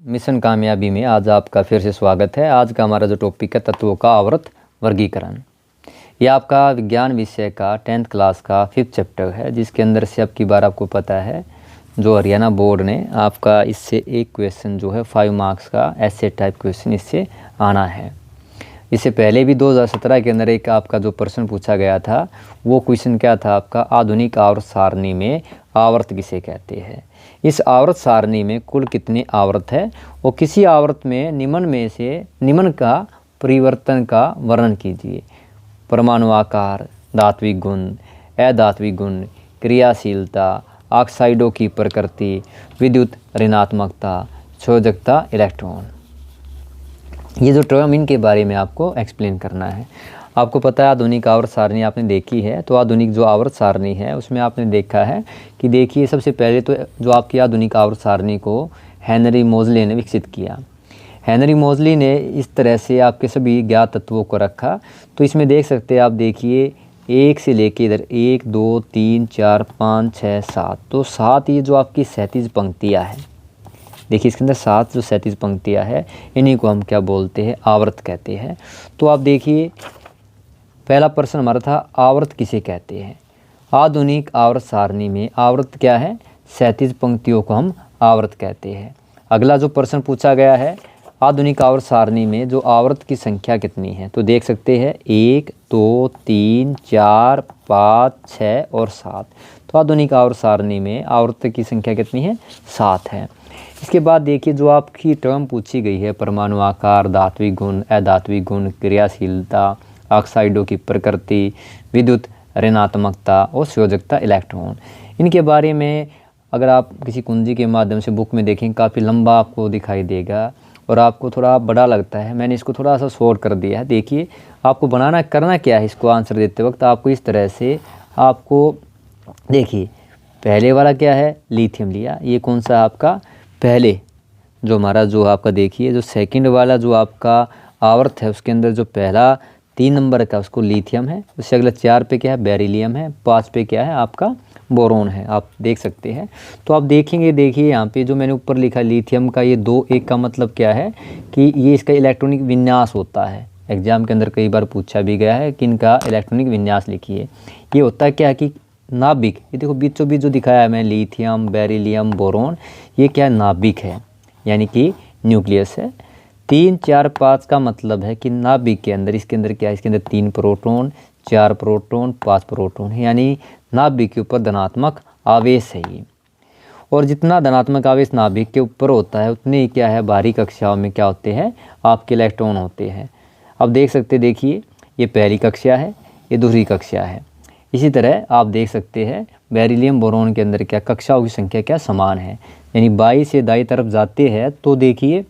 Mission कामयाबी में आज आपका फिर से स्वागत है। आज का हमारा जो टॉपिक है तत्वों का आवर्त वर्गीकरण। ये आपका विज्ञान विषय का 10th क्लास का 5th चैप्टर है, जिसके अंदर से अब की बार आपको पता है जो हरियाणा बोर्ड ने आपका इससे एक क्वेश्चन जो है 5 मार्क्स का ऐसे टाइप क्वेश्चन इससे आना है। इससे पहले भी 2017 के अंदर एक आपका जो प्रश्न पूछा गया था वो क्वेश्चन क्या था आपका, आधुनिक आवर्त सारणी में आवर्त किसे कहते हैं। इस आवर्त सारणी में कुल कितने आवर्त है और किसी आवर्त में निम्न का परिवर्तन का वर्णन कीजिए। परमाणु आकार, धात्विक गुण, अधात्विक गुण, क्रियाशीलता, ऑक्साइडों की प्रकृति, विद्युत ऋणात्मकता, संयोजकता, इलेक्ट्रॉन। ये जो टर्म इनके बारे में आपको एक्सप्लेन करना है। आपको पता है आधुनिक आवर्त सारणी आपने देखी है, तो आधुनिक जो आवर्त सारणी है उसमें आपने देखा है कि देखिए सबसे पहले तो जो आपकी आधुनिक आवर्त सारणी को हेनरी मोज़ले ने विकसित किया। हेनरी मोज़ले ने इस तरह से आपके सभी ज्ञात तत्वों को रखा। तो इसमें देख सकते हैं आप, देखिए 1 से लेके इधर 1 2 3 4 5 6 7, तो 7 ये जो आपकी 37 पंक्तियाँ हैं। देखिए इसके अंदर 7 जो 37 पंक्तियाँ हैं, इन्हीं को हम क्या बोलते हैं, आवर्त कहते हैं। तो आप देखिए पहला प्रश्न हमारा था आवर्त किसे कहते हैं। आधुनिक आवर्त सारणी में आवर्त क्या है, 37 पंक्तियों को हम आवर्त कहते हैं। अगला जो प्रश्न पूछा गया है, आधुनिक आवर्त सारणी में जो आवर्त की संख्या कितनी है, तो देख सकते हैं 1 2 3 4 5 6 और 7। तो आधुनिक आवर्त सारणी में आवर्त की संख्या कितनी है, 7 है। इसके बाद देखिए जो आपकी टर्म पूछी गई है, परमाणु आकार, धात्विक गुण, अधात्विक गुण, क्रियाशीलता, ऑक्साइडों की प्रकृति, विद्युत ऋणात्मकता और संयोजकता, इलेक्ट्रॉन। इनके बारे में अगर आप किसी कुंजी के माध्यम से बुक में देखें काफ़ी लंबा आपको दिखाई देगा और आपको थोड़ा बड़ा लगता है। मैंने इसको थोड़ा सा शॉर्ट कर दिया है। देखिए आपको करना क्या है, इसको आंसर देते वक्त आपको इस तरह से आपको देखिए पहले वाला क्या है, लिथियम लिया। ये कौन सा आपका पहले जो हमारा जो आपका देखिए जो सेकंड वाला जो आपका आवर्त है उसके अंदर जो पहला 3 नंबर का उसको लिथियम है। उससे अगला 4 पे क्या है, बेरिलियम है। 5 पे क्या है आपका बोरोन है, आप देख सकते हैं। तो आप देखेंगे, देखिए यहाँ पे जो मैंने ऊपर लिखा लिथियम का ये 2 1 का मतलब क्या है कि ये इसका इलेक्ट्रॉनिक विन्यास होता है। एग्जाम के अंदर कई बार पूछा भी गया है कि इनका इलेक्ट्रॉनिक विन्यास लिखिए। ये होता है क्या है कि नाभिक, ये देखो बीचों बीच जो दिखाया है मैं, लिथियम, बेरिलियम, बोरोन, ये क्या है, नाभिक है, यानी कि न्यूक्लियस है। 3 4 5 का मतलब है कि नाभिक के अंदर इसके अंदर क्या है, इसके अंदर 3 प्रोटॉन, 4 प्रोटॉन, 5 प्रोटॉन है, यानी नाभिक के ऊपर धनात्मक आवेश है ये। और जितना धनात्मक आवेश नाभिक के ऊपर होता है उतने ही क्या है बाहरी कक्षाओं में क्या होते हैं, आपके इलेक्ट्रॉन होते हैं। अब देख सकते, देखिए ये पहली कक्षा है, ये दूसरी कक्षा है। इसी तरह आप देख सकते हैं बेरिलियम बोरोन के अंदर क्या कक्षाओं की संख्या क्या समान है, यानी बाई से दाई तरफ जाते हैं तो देखिए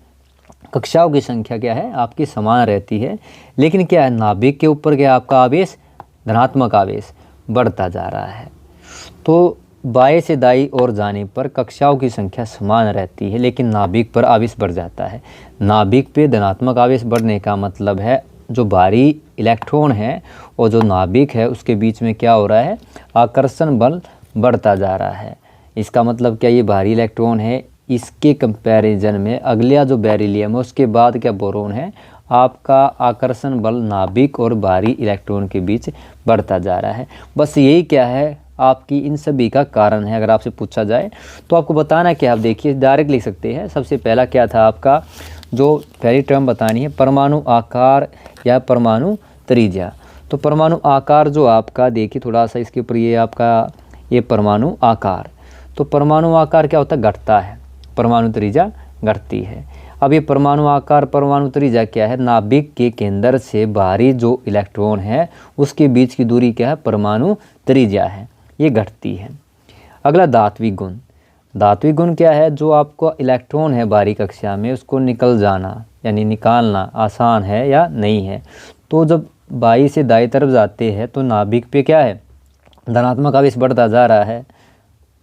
कक्षाओं की संख्या क्या है आपकी समान रहती है। लेकिन क्या है, नाभिक के ऊपर क्या आपका आवेश, धनात्मक आवेश बढ़ता जा रहा है। तो बाएं से दाई ओर जाने पर कक्षाओं की संख्या समान रहती है, लेकिन नाभिक पर आवेश बढ़ जाता है। नाभिक पे धनात्मक आवेश बढ़ने का मतलब है जो बाहरी इलेक्ट्रॉन है और जो नाभिक है उसके बीच में क्या हो रहा है, आकर्षण बल बढ़ता जा रहा है। इसका मतलब क्या, ये बाहरी इलेक्ट्रॉन है, इसके कंपैरिजन में अगला जो बेरिलियम है उसके बाद क्या बोरोन है, आपका आकर्षण बल नाभिक और बाहरी इलेक्ट्रॉन के बीच बढ़ता जा रहा है। बस यही क्या है आपकी इन सभी का कारण है। अगर आपसे पूछा जाए तो आपको बताना क्या, आप देखिए डायरेक्ट लिख सकते हैं। सबसे पहला क्या था आपका, जो पहली टर्म बतानी है, परमाणु आकार या परमाणु त्रिज्या। तो परमाणु आकार जो आपका देखिए थोड़ा सा इसके ऊपर ये आपका ये परमाणु आकार, तो परमाणु आकार क्या होता है, घटता है, परमाणु त्रिज्या घटती है। अब ये परमाणु आकार परमाणु त्रिज्या क्या है, नाभिक के केंद्र से बाहरी जो इलेक्ट्रॉन है उसके बीच की दूरी क्या है, परमाणु त्रिज्या है, ये घटती है। अगला धात्विक गुण। धात्विक गुण क्या है, जो आपको इलेक्ट्रॉन है बाहरी कक्षा में उसको निकल जाना यानी निकालना आसान है या नहीं है। तो जब बाई से दाई तरफ जाते हैं तो नाभिक पे क्या है, धनात्मक आवेश बढ़ता जा रहा है।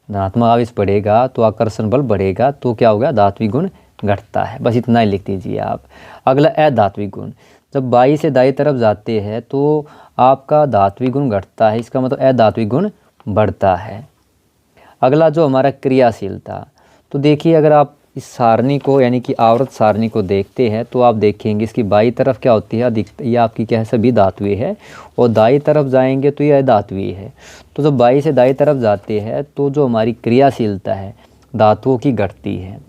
धनात्मक आवेश बढ़ेगा तो आकर्षण बल बढ़ेगा, तो क्या होगा, धात्विक गुण घटता है। बस इतना ही लिख दीजिए आप। अगला अधात्विक गुण, जब बाई से दाई तरफ जाते हैं तो आपका धात्विक गुण घटता है, इसका मतलब अधात्विक गुण बढ़ता है। अगला जो हमारा क्रियाशीलता, तो देखिए अगर आप इस सारणी को यानी कि आवर्त सारणी को देखते हैं तो आप देखेंगे इसकी बाई तरफ क्या होती है, ये आपकी क्या है, सभी धातुएं है, और दाई तरफ जाएंगे तो यह धातुएं है। तो जब बाई से दाई तरफ जाते हैं तो जो हमारी क्रियाशीलता है धातुओं की घटती है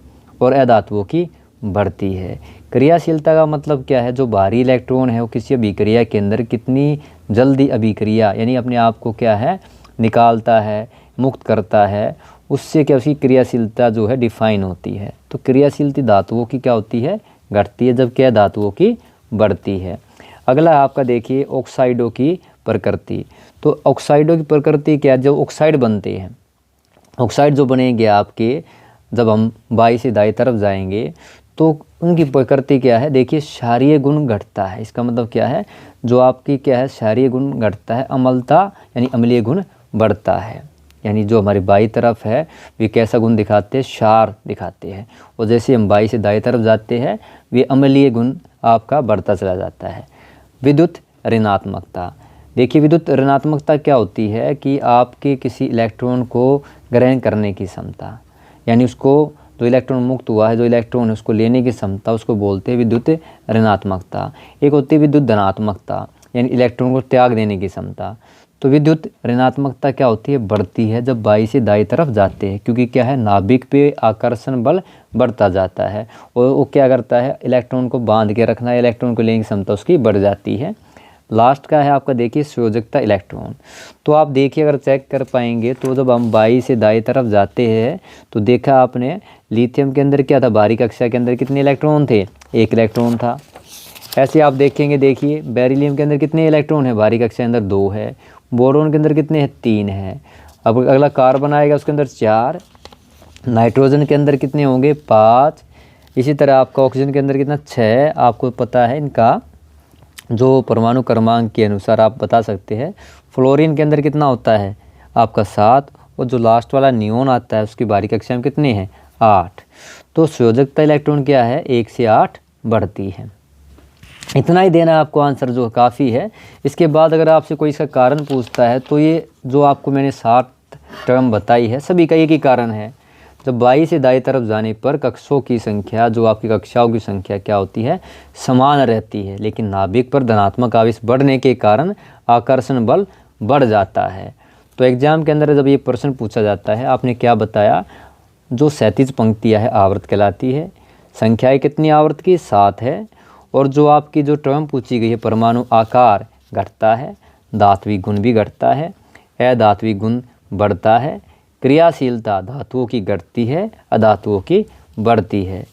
और अधातुओं की बढ़ती है। क्रियाशीलता का मतलब क्या है, जो भारी इलेक्ट्रॉन है वो किसी अभिक्रिया के अंदर कितनी जल्दी अभिक्रिया यानी अपने आप को क्या है निकालता है, मुक्त करता है, उससे क्या उसकी क्रियाशीलता जो है डिफाइन होती है। तो क्रियाशीलता धातुओं की क्या होती है, घटती है, जबकि यह धातुओं की बढ़ती है। अगला आपका देखिए ऑक्साइडों की प्रकृति। तो ऑक्साइडों की प्रकृति क्या है, जो ऑक्साइड बनते हैं, ऑक्साइड जो बनेंगे आपके जब हम बाई से दाई तरफ जाएंगे तो उनकी प्रकृति क्या है, देखिए क्षारीय गुण घटता है। इसका मतलब क्या है, जो आपकी क्या है क्षारीय गुण घटता है, अम्लता यानी अम्लीय गुण बढ़ता है। यानी जो हमारी बाई तरफ है वे कैसा गुण दिखाते हैं, क्षार दिखाते हैं, और जैसे हम बाई से दाई तरफ जाते हैं वे अम्लीय गुण आपका बढ़ता चला जाता है। विद्युत ऋणात्मकता, देखिए विद्युत ऋणात्मकता क्या होती है कि आपके किसी इलेक्ट्रॉन को ग्रहण करने की क्षमता, यानी उसको जो इलेक्ट्रॉन मुक्त हुआ है, जो इलेक्ट्रॉन है उसको लेने की क्षमता, उसको बोलते हैं विद्युत ऋणात्मकता। एक होती है विद्युत धनात्मकता, यानी इलेक्ट्रॉन को त्याग देने की क्षमता। तो विद्युत ऋणात्मकता क्या होती है, बढ़ती है जब बाई से दाई तरफ जाते हैं, क्योंकि क्या है नाभिक पे आकर्षण बल बढ़ता जाता है और वो क्या करता है इलेक्ट्रॉन को बांध के रखना, इलेक्ट्रॉन को लेने की क्षमता उसकी बढ़ जाती है। लास्ट का है आपका देखिए संयोजकता इलेक्ट्रॉन। तो आप देखिए अगर चेक कर पाएंगे तो जब हम बाई से दाई तरफ जाते हैं तो देखा आपने लिथियम के अंदर क्या था, बाहरी कक्षा के अंदर कितने इलेक्ट्रॉन थे, एक इलेक्ट्रॉन था। ऐसे आप देखेंगे, देखिए बेरिलियम के अंदर कितने इलेक्ट्रॉन है, बाहरी कक्षा के अंदर 2 है। बोरोन के अंदर कितने हैं, 3 है। अब अगला कार्बन आएगा उसके अंदर 4। नाइट्रोजन के अंदर कितने होंगे, 5। इसी तरह आपका ऑक्सीजन के अंदर कितना, 6। आपको पता है इनका जो परमाणु क्रमांक के अनुसार आप बता सकते हैं। फ्लोरीन के अंदर कितना होता है आपका 7, और जो लास्ट वाला नियोन आता है उसकी बाहरी कक्षा में कितने हैं, 8। तो संयोजकता इलेक्ट्रॉन क्या है, 1 से 8 बढ़ती है। इतना ही देना आपको आंसर जो काफ़ी है। इसके बाद अगर आपसे कोई इसका कारण पूछता है तो ये जो आपको मैंने 7 टर्म बताई है सभी का एक ही कारण है। जब बाई से दाई तरफ जाने पर कक्षों की संख्या, जो आपकी कक्षाओं की संख्या क्या होती है, समान रहती है, लेकिन नाभिक पर धनात्मक आवेश बढ़ने के कारण आकर्षण बल बढ़ जाता है। तो एग्जाम के अंदर जब ये प्रश्न पूछा जाता है, आपने क्या बताया, जो 37 पंक्तियाँ है आवर्त कहलाती है। संख्याएँ कितनी आवर्त की, 7 है। और जो आपकी जो टर्म पूछी गई है, परमाणु आकार घटता है, धात्विक गुण भी घटता है, अधात्विक गुण बढ़ता है, क्रियाशीलता धातुओं की घटती है, अधातुओं की बढ़ती है।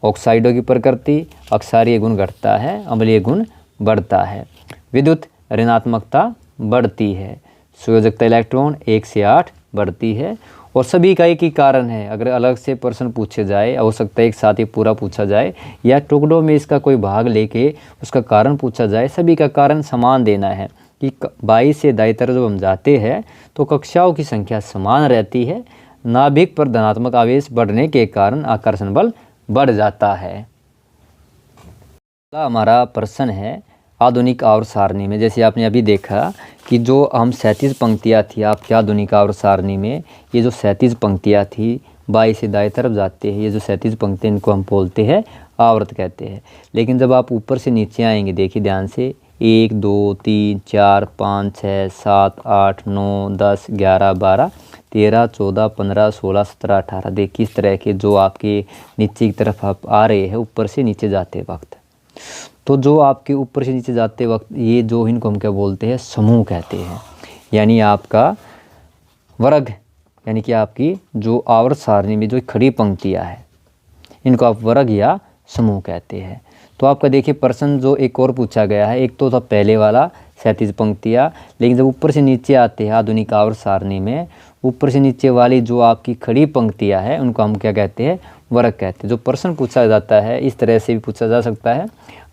ऑक्साइडों की प्रकृति, अक्षारीय गुण घटता है, अम्लीय गुण बढ़ता है। विद्युत ऋणात्मकता बढ़ती है। संयोजकता इलेक्ट्रॉन 1 से 8 बढ़ती है। और सभी का एक ही कारण है। अगर अलग से प्रश्न पूछे जाए, हो सकता है एक साथ ही पूरा पूछा जाए या टुकड़ों में इसका कोई भाग लेके उसका कारण पूछा जाए, सभी का कारण समान देना है कि बाई से दाई तरफ जब हम जाते हैं तो कक्षाओं की संख्या समान रहती है, नाभिक पर धनात्मक आवेश बढ़ने के कारण आकर्षण बल बढ़ जाता है। हमारा प्रश्न है आधुनिक आवर्त सारणी में, जैसे आपने अभी देखा कि जो हम 37 पंक्तियाँ थी आपकी आधुनिक आवर्त सारणी में, ये जो 37 पंक्तियाँ थी बाई से दाई तरफ जाते हैं, ये जो 37 पंक्तियाँ इनको हम बोलते हैं आवर्त कहते हैं। लेकिन जब आप ऊपर से नीचे आएंगे, देखिए ध्यान से, 1 2 3 4 5 6 7 8 9 10 11 12 13 14 15 16 17 18, देखिए इस तरह के जो आपके नीचे की तरफ आप आ रहे हैं ऊपर से नीचे जाते वक्त। तो जो आपके ऊपर से नीचे जाते वक्त ये जो इनको हम क्या बोलते हैं, समूह कहते हैं। यानी आपका वर्ग, यानी कि आपकी जो आवर्त सारणी में जो खड़ी पंक्तियाँ है इनको आप वर्ग या समूह कहते हैं। तो आपका देखिए प्रश्न जो एक और पूछा गया है, एक तो था पहले वाला 37 पंक्तियाँ, लेकिन जब ऊपर से नीचे आते हैं आधुनिक आवर्त सारणी में, ऊपर से नीचे वाली जो आपकी खड़ी पंक्तियाँ है उनको हम क्या कहते हैं, वर्ग कहते हैं। जो प्रश्न पूछा जाता है इस तरह से भी पूछा जा सकता है,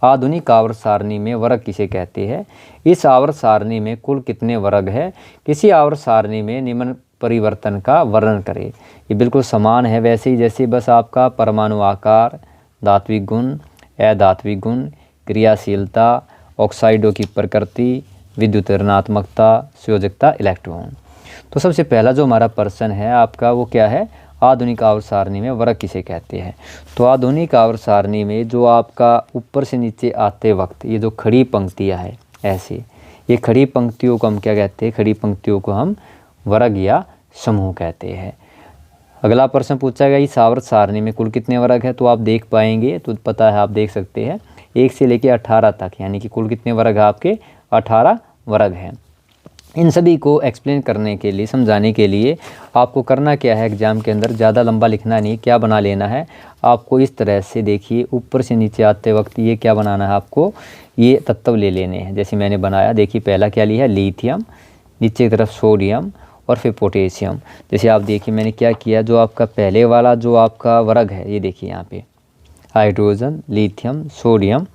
आधुनिक आवर्त सारणी में वर्ग किसे कहते हैं, इस आवर्त सारणी में कुल कितने वर्ग है, किसी आवर्त सारणी में निम्न परिवर्तन का वर्णन करें। ये बिल्कुल समान है वैसे ही जैसे बस आपका परमाणु आकार, धात्विक गुण, अधात्विक गुण, क्रियाशीलता, ऑक्साइडों की प्रकृति, विद्युत ऋणात्मकता, संयोजकता इलेक्ट्रॉन। तो सबसे पहला जो हमारा प्रश्न है आपका वो क्या है, आधुनिक आवर्त सारणी में वर्ग किसे कहते हैं। तो आधुनिक आवर्त सारणी में जो आपका ऊपर से नीचे आते वक्त ये जो खड़ी पंक्तियाँ है ऐसे, ये खड़ी पंक्तियों को हम क्या कहते हैं, खड़ी पंक्तियों को हम वर्ग या समूह कहते हैं। अगला प्रश्न पूछा गया इस आवर्त सारणी में कुल कितने वर्ग है। तो आप देख पाएंगे, तो पता है, आप देख सकते हैं 1 से लेकर 18 तक, यानी कि कुल कितने वर्ग है आपके 18 वर्ग हैं। इन सभी को एक्सप्लेन करने के लिए, समझाने के लिए आपको करना क्या है, एग्जाम के अंदर ज़्यादा लंबा लिखना नहीं, क्या बना लेना है आपको इस तरह से। देखिए ऊपर से नीचे आते वक्त ये क्या बनाना है आपको, ये तत्व ले लेने हैं। जैसे मैंने बनाया, देखिए पहला क्या लिया है, लिथियम, नीचे की तरफ सोडियम और फिर पोटेशियम। जैसे आप देखिए मैंने क्या किया, जो आपका पहले वाला जो आपका वर्ग है ये देखिए यहाँ पे हाइड्रोजन, लिथियम, सोडियम,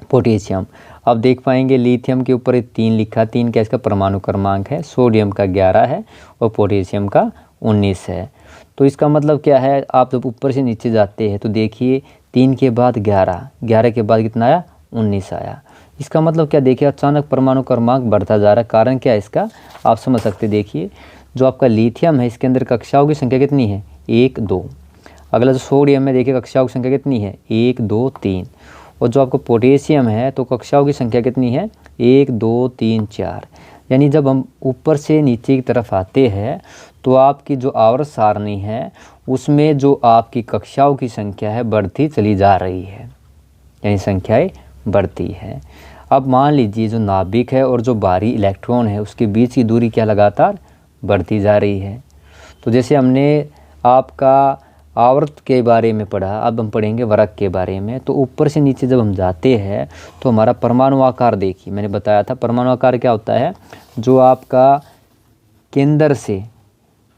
पोटेशियम। अब देख पाएंगे लिथियम के ऊपर 3 लिखा, 3 क्या इसका परमाणु क्रमांक है, सोडियम का 11 है और पोटेशियम का 19 है। तो इसका मतलब क्या है, आप जब ऊपर से नीचे जाते हैं तो देखिए 3 के बाद 11, 11 के बाद कितना आया, 19 आया। इसका मतलब क्या, देखिए अचानक परमाणु क्रमांक बढ़ता जा रहा है। कारण क्या है इसका, आप समझ सकते। देखिए जो आपका लिथियम है इसके अंदर कक्षाओं की संख्या कितनी है, 1 2। अगला जो सोडियम में देखिए कक्षाओं की संख्या कितनी है, 1 2 3। और जो आपको पोटेशियम है तो कक्षाओं की संख्या कितनी है, 1 2 3 4। यानी जब हम ऊपर से नीचे की तरफ आते हैं तो आपकी जो आवर्त सारणी है उसमें जो आपकी कक्षाओं की संख्या है बढ़ती चली जा रही है, यानी संख्याएं बढ़ती है। अब मान लीजिए जो नाभिक है और जो बाहरी इलेक्ट्रॉन है उसके बीच की दूरी क्या लगातार बढ़ती जा रही है। तो जैसे हमने आपका आवर्त के बारे में पढ़ा, अब हम पढ़ेंगे वर्ग के बारे में। तो ऊपर से नीचे जब हम जाते हैं तो हमारा परमाणु आकार, देखिए मैंने बताया था परमाणु आकार क्या होता है, जो आपका केंद्र से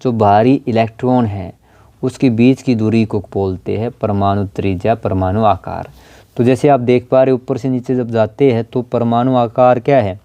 जो बाहरी इलेक्ट्रॉन है उसके बीच की दूरी को बोलते हैं परमाणु त्रिज्या, परमाणु आकार। तो जैसे आप देख पा रहे ऊपर से नीचे जब जाते हैं तो परमाणु आकार क्या है,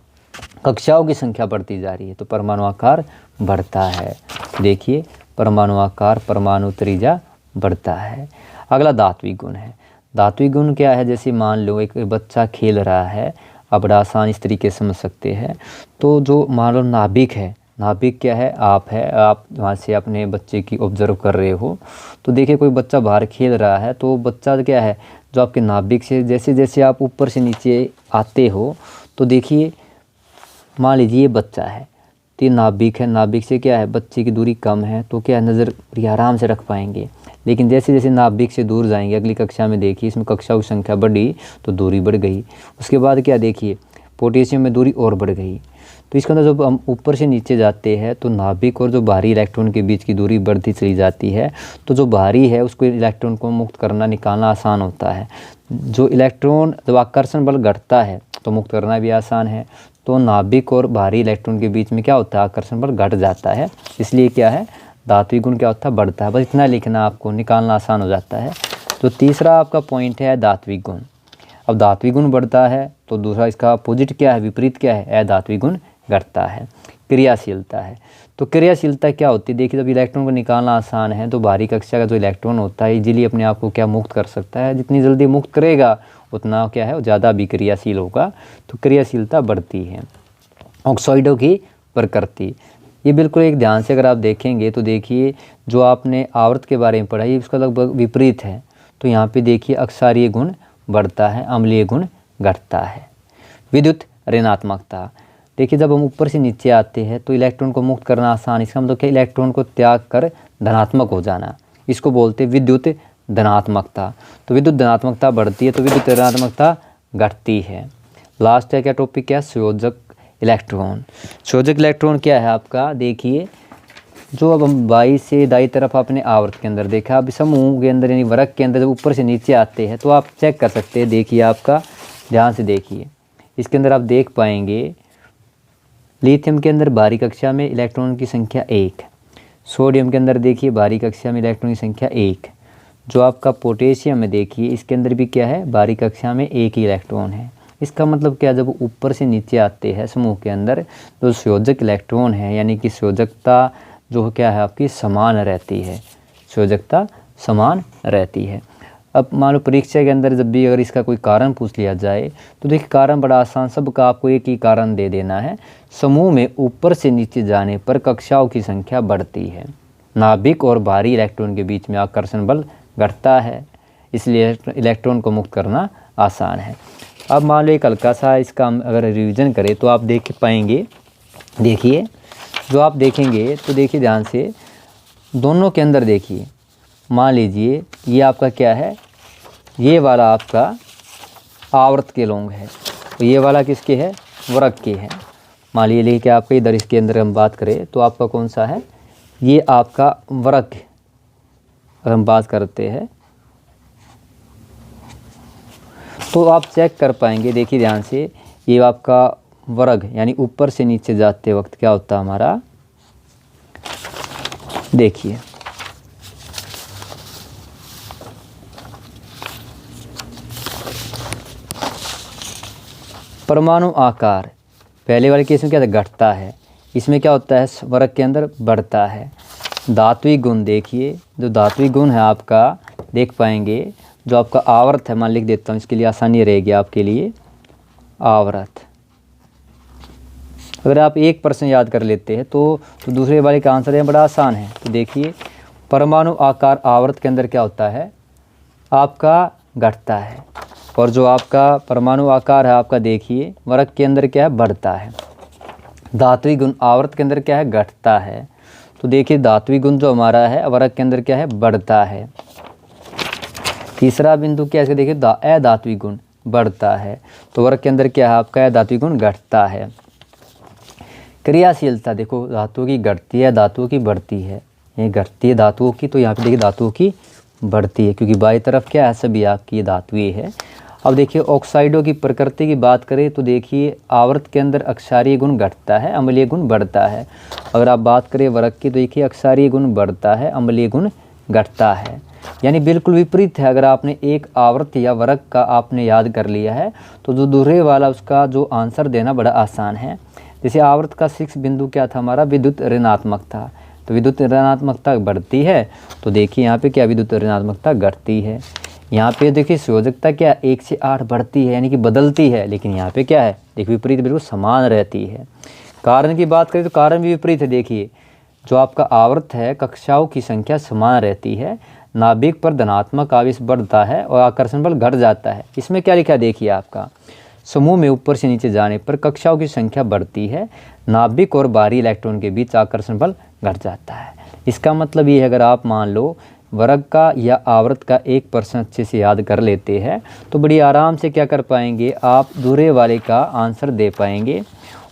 कक्षाओं की संख्या बढ़ती जा रही है तो परमाणु आकार बढ़ता है। देखिए परमाणु आकार, परमाणु त्रिज्या बढ़ता है। अगला धात्विक गुण है। धात्विक गुण क्या है, जैसे मान लो एक बच्चा खेल रहा है, आप बड़ा आसान इस तरीके से समझ सकते हैं। तो जो मान लो नाभिक है, नाभिक क्या है, आप वहाँ से अपने बच्चे की ऑब्जर्व कर रहे हो। तो देखिए कोई बच्चा बाहर खेल रहा है तो बच्चा क्या है, जो आपके नाभिक से जैसे जैसे आप ऊपर से नीचे आते हो तो देखिए मान लीजिए ये बच्चा है तो ये नाभिक है, नाभिक से क्या है बच्चे की दूरी कम है तो क्या है नज़र आराम से रख पाएंगे। लेकिन जैसे जैसे नाभिक से दूर जाएंगे, अगली कक्षा में देखिए इसमें कक्षाओं की संख्या बढ़ी तो दूरी बढ़ गई। उसके बाद क्या देखिए पोटेशियम में दूरी और बढ़ गई। तो इसके अंदर जब हम ऊपर से नीचे जाते हैं तो नाभिक और जो बाहरी इलेक्ट्रॉन के बीच की दूरी बढ़ती चली जाती है। तो जो बाहरी है उसको इलेक्ट्रॉन को मुक्त करना, निकालना आसान होता है। जो इलेक्ट्रॉन जब आकर्षण बल घटता है तो मुक्त करना भी आसान है। तो नाभिक और बाहरी इलेक्ट्रॉन के बीच में क्या होता है, आकर्षण बल घट जाता है। इसलिए क्या है, धात्विक गुण क्या होता है, बढ़ता है। बस इतना लिखना, आपको निकालना आसान हो जाता है। तो तीसरा आपका पॉइंट है धात्विक गुण। अब धात्विक गुण बढ़ता है तो दूसरा इसका अपोजिट क्या है, विपरीत क्या है, अधात्विक गुण घटता है। क्रियाशीलता है। तो क्रियाशीलता क्या होती है, देखिए जब इलेक्ट्रॉन को निकालना आसान है तो बाहरी कक्षा का जो इलेक्ट्रॉन होता है इजीली अपने आप को क्या मुक्त कर सकता है। जितनी जल्दी मुक्त करेगा उतना क्या है, ज़्यादा भी क्रियाशील होगा। तो क्रियाशीलता बढ़ती है। ऑक्साइडों की प्रकृति, ये बिल्कुल एक ध्यान से अगर आप देखेंगे तो देखिए जो आपने आवर्त के बारे में पढ़ा ये उसका लगभग विपरीत है। तो यहाँ पे देखिए अक्षारीय गुण बढ़ता है, अम्लीय गुण घटता है। विद्युत ऋणात्मकता, देखिए जब हम ऊपर से नीचे आते हैं तो इलेक्ट्रॉन को मुक्त करना आसान, इसका मतलब क्या, इलेक्ट्रॉन को त्याग कर धनात्मक हो जाना, इसको बोलते हैं विद्युत धनात्मकता। तो विद्युत धनात्मकता बढ़ती है तो विद्युत ऋणात्मकता घटती है। लास्ट है क्या टॉपिक, क्या, संयोजक इलेक्ट्रॉन। संयोजक इलेक्ट्रॉन क्या है आपका, देखिए जो अब हम बाई से दाई तरफ अपने आवर्त के अंदर देखा, अब समूह के अंदर यानी वर्ग के अंदर जब ऊपर से नीचे आते हैं तो आप चेक कर सकते हैं। देखिए आपका ध्यान से देखिए, इसके अंदर आप देख पाएंगे लिथियम के अंदर बाहरी कक्षा में इलेक्ट्रॉन की संख्या 1, सोडियम के अंदर देखिए बाहरी कक्षा में इलेक्ट्रॉन की संख्या 1। जो आपका पोटेशियम में देखिए इसके अंदर भी क्या है, बाहरी कक्षा में 1 ही इलेक्ट्रॉन है। इसका मतलब क्या, जब ऊपर से नीचे आते हैं समूह के अंदर जो संयोजक इलेक्ट्रॉन है यानी कि संयोजकता जो क्या है आपकी समान रहती है, संयोजकता समान रहती है। अब मान लो परीक्षा के अंदर जब भी अगर इसका कोई कारण पूछ लिया जाए तो देखिए कारण बड़ा आसान, सबका आपको एक ही कारण दे देना है। समूह में ऊपर से नीचे जाने पर कक्षाओं की संख्या बढ़ती है। नाभिक और भारी इलेक्ट्रॉन के बीच में आकर्षण बल घटता है, इसलिए इलेक्ट्रॉन को मुक्त करना आसान है। अब मान लो एक हल्का सा इसका हम अगर रिवीजन करें तो आप देख पाएंगे, देखिए जो आप देखेंगे तो देखिए ध्यान से, दोनों के अंदर देखिए, मान लीजिए ये आपका क्या है, ये वाला आपका आवर्त के लौंग है, तो ये वाला किसके है, वर्ग के है। मान लीजिए कि आपका इधर इसके अंदर हम बात करें तो आपका कौन सा है, ये आपका वर्ग, अगर हम बात करते हैं तो आप चेक कर पाएंगे, देखिए ध्यान से, ये आपका वर्ग यानी ऊपर से नीचे जाते वक्त क्या होता है हमारा, देखिए परमाणु आकार पहले वाले केस में क्या था, घटता है, इसमें क्या होता है, वर्ग के अंदर बढ़ता है। धात्विक गुण देखिए, जो धात्विक गुण है आपका देख पाएंगे, जो आपका आवर्त है, मान लिख देता हूँ इसके लिए आसानी रहेगी आपके लिए, आवर्त अगर आप 1% याद कर लेते हैं तो दूसरे वाले का आंसर है बड़ा आसान है। तो देखिए परमाणु आकार आवर्त के अंदर क्या होता है, आपका घटता है, और जो आपका परमाणु आकार है आपका देखिए वर्ग के अंदर क्या है, बढ़ता है। धात्विक गुण आवर्त के अंदर क्या है, घटता है, तो देखिए धात्विक गुण जो हमारा है वर्ग के अंदर क्या है, बढ़ता है। तीसरा बिंदु क्या है, इसका देखिए अधात्विक गुण बढ़ता है, तो वर्ग के अंदर क्या है आपका अधात्विक गुण घटता है। क्रियाशीलता देखो, धातुओं की घटती है, धातुओं की बढ़ती है, ये घटती है धातुओं की, तो यहाँ पे देखिए धातुओं की बढ़ती है, क्योंकि बाई तरफ क्या है, सभी आपकी ये धातुएं है। अब देखिए ऑक्साइडों की प्रकृति की बात करें तो देखिए आवर्त के अंदर अक्षारीय गुण घटता है, अम्लीय गुण बढ़ता है। अगर आप बात करें वर्ग की तो देखिए अक्षारीय गुण बढ़ता है, अम्लीय गुण घटता है, यानी बिल्कुल विपरीत है। अगर आपने एक आवर्त या वर्ग का आपने याद कर लिया है तो जो दूसरे वाला उसका जो आंसर देना बड़ा आसान है। जैसे आवर्त का 6 बिंदु क्या था हमारा, विद्युत ऋणात्मक था, तो विद्युत ऋणात्मकता बढ़ती है, तो देखिए यहाँ पे क्या विद्युत ऋणात्मकता घटती है। यहाँ पे देखिए संयोजकता क्या 1 से 8 बढ़ती है, यानी कि बदलती है, लेकिन यहाँ पे क्या है देखिए विपरीत बिल्कुल समान रहती है। कारण की बात करें तो कारण भी विपरीत है, देखिए जो आपका आवर्त है कक्षाओं की संख्या समान रहती है, नाभिक पर धनात्मक आवेश बढ़ता है और आकर्षण बल घट जाता है। इसमें क्या लिखा है देखिए, आपका समूह में ऊपर से नीचे जाने पर कक्षाओं की संख्या बढ़ती है, नाभिक और बाहरी इलेक्ट्रॉन के बीच आकर्षण बल घट जाता है। इसका मतलब ये है, अगर आप मान लो वर्ग का या आवर्त का 1% अच्छे से याद कर लेते हैं तो बड़ी आराम से क्या कर पाएंगे, आप दूसरे वाले का आंसर दे पाएंगे।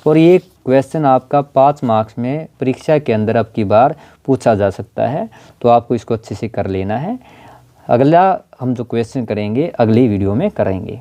और ये क्वेश्चन आपका 5 मार्क्स में परीक्षा के अंदर अब की बार पूछा जा सकता है, तो आपको इसको अच्छे से कर लेना है। अगला हम जो क्वेश्चन करेंगे अगली वीडियो में करेंगे।